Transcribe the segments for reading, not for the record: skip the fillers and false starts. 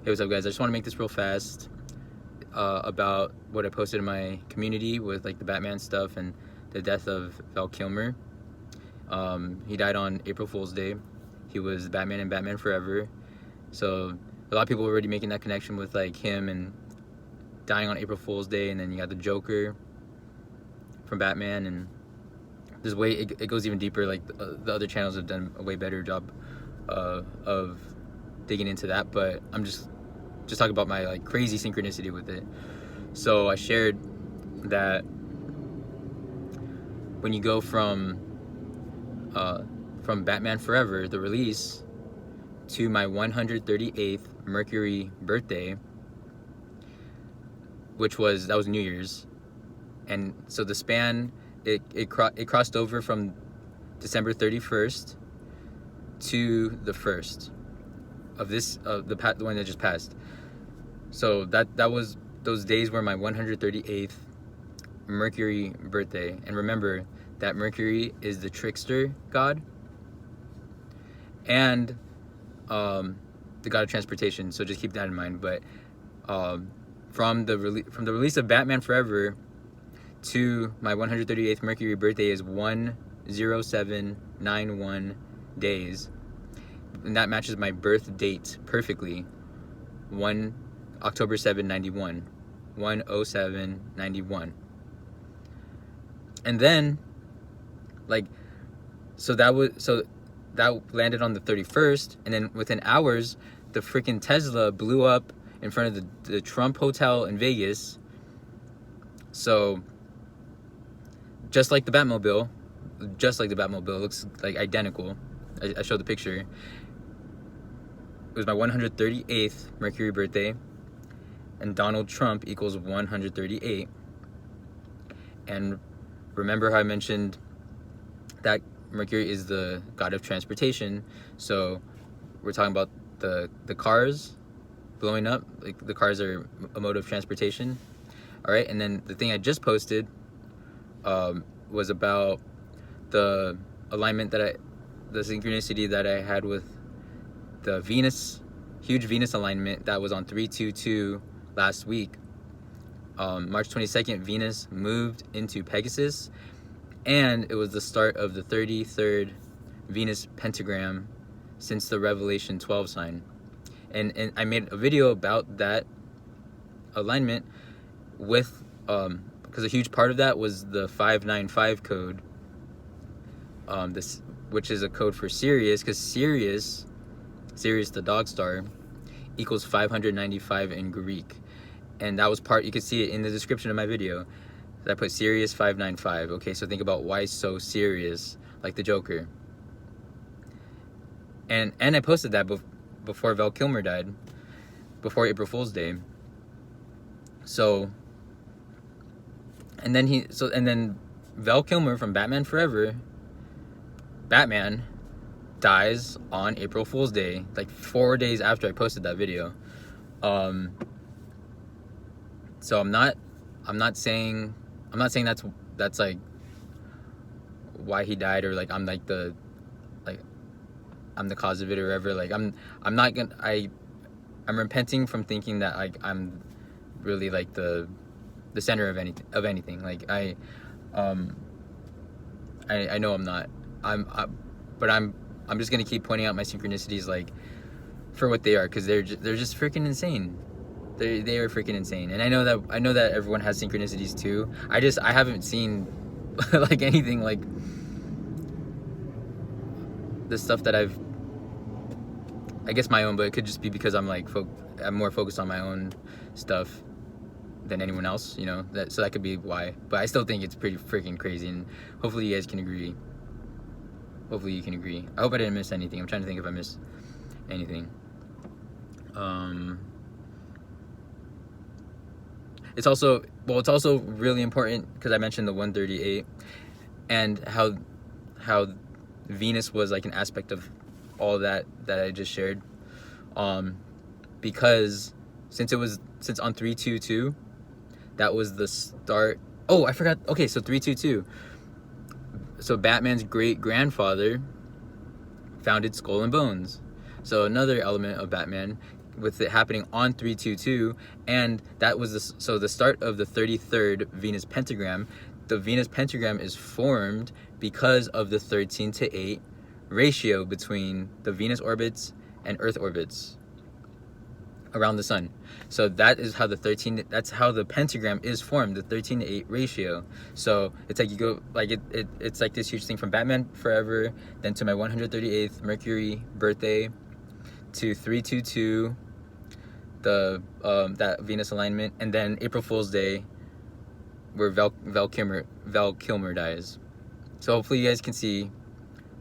Hey, what's up, guys? I just want to make this real fast about what I posted in my community with like the Batman stuff and the death of Val Kilmer. He died on April Fool's Day. He was Batman in Batman Forever. So a lot of people were already making that connection with like him and dying on April Fool's Day, and then you got the Joker from Batman, and this way it goes even deeper. Like the other channels have done a way better job of digging into that, but I'm just talking about my like crazy synchronicity with it. So I shared that when you go from Batman Forever, the release, to my 138th Mercury birthday, that was New Year's, and so the span it crossed over from December 31st to the 1st of the one that just passed. So those days were my 138th Mercury birthday. And remember that Mercury is the trickster god and the god of transportation, so just keep that in mind. But from the release of Batman Forever to my 138th Mercury birthday is 10791 days, and that matches my birth date perfectly. October 7, 91. 10791. And then that landed on the 31st, and then within hours the freaking Tesla blew up in front of the Trump Hotel in Vegas. So just like the Batmobile, looks like identical. I showed the picture. It was my 138th Mercury birthday, and Donald Trump equals 138. And remember how I mentioned that Mercury is the god of transportation, so we're talking about the cars blowing up. Like, the cars are a mode of transportation. All right, and then the thing I just posted was about the alignment the synchronicity that I had with the huge Venus alignment that was on 322 last week. March 22nd, Venus moved into Pegasus, and it was the start of the 33rd Venus pentagram since the Revelation 12 sign. And I made a video about that alignment with because a huge part of that was the 595 code, which is a code for Sirius, because Sirius the dog star equals 595 in Greek. And that was you could see it in the description of my video. I put Sirius 595. Okay, so think about why so serious, like the Joker. And I posted that before Val Kilmer died, before April Fool's Day. So, and then Val Kilmer from Batman Forever, Batman, dies on April Fool's Day, like 4 days after I posted that video. So I'm not saying that's like why he died, or like I'm the cause of it or whatever. Like I'm repenting from thinking that like I'm really like the center of anything. Like I know I'm not. But I'm just gonna keep pointing out my synchronicities like for what they are, because they're just freaking insane. They are freaking insane. And I know that everyone has synchronicities too. I haven't seen like anything like the stuff that I guess my own, but it could just be because I'm like I'm more focused on my own stuff than anyone else, you know. So that could be why. But I still think it's pretty freaking crazy, and hopefully you guys can agree. Hopefully you can agree. I hope I didn't miss anything. I'm trying to think if I missed anything. It's also really important because I mentioned the 138 and how Venus was like an aspect of all that I just shared. Because since on 322, that was the start. Oh, I forgot. Okay, so 322. So Batman's great grandfather founded Skull and Bones. So another element of Batman, with it happening on 322, and that was the start of the 33rd Venus pentagram. The Venus pentagram is formed because of the 13:8 ratio between the Venus orbits and Earth orbits around the sun. So that is how that's how the pentagram is formed, the 13:8 ratio. So it's like you go like it's like this huge thing from Batman Forever, then to my 138th Mercury birthday, to 322, that Venus alignment, and then April Fool's Day, where Val Kilmer dies. So hopefully you guys can see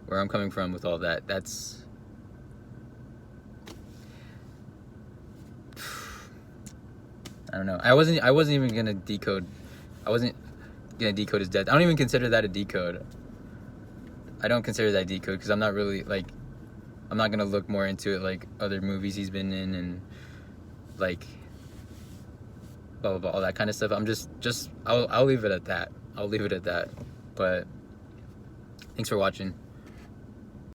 where I'm coming from with all that. That's I don't know. I wasn't even gonna decode. I wasn't gonna decode his death. I don't even consider that a decode. I don't consider that decode because I'm not really like. I'm not gonna look more into it like other movies he's been in and like blah blah blah, all that kind of stuff. I'm I'll leave it at that. I'll leave it at that. But thanks for watching.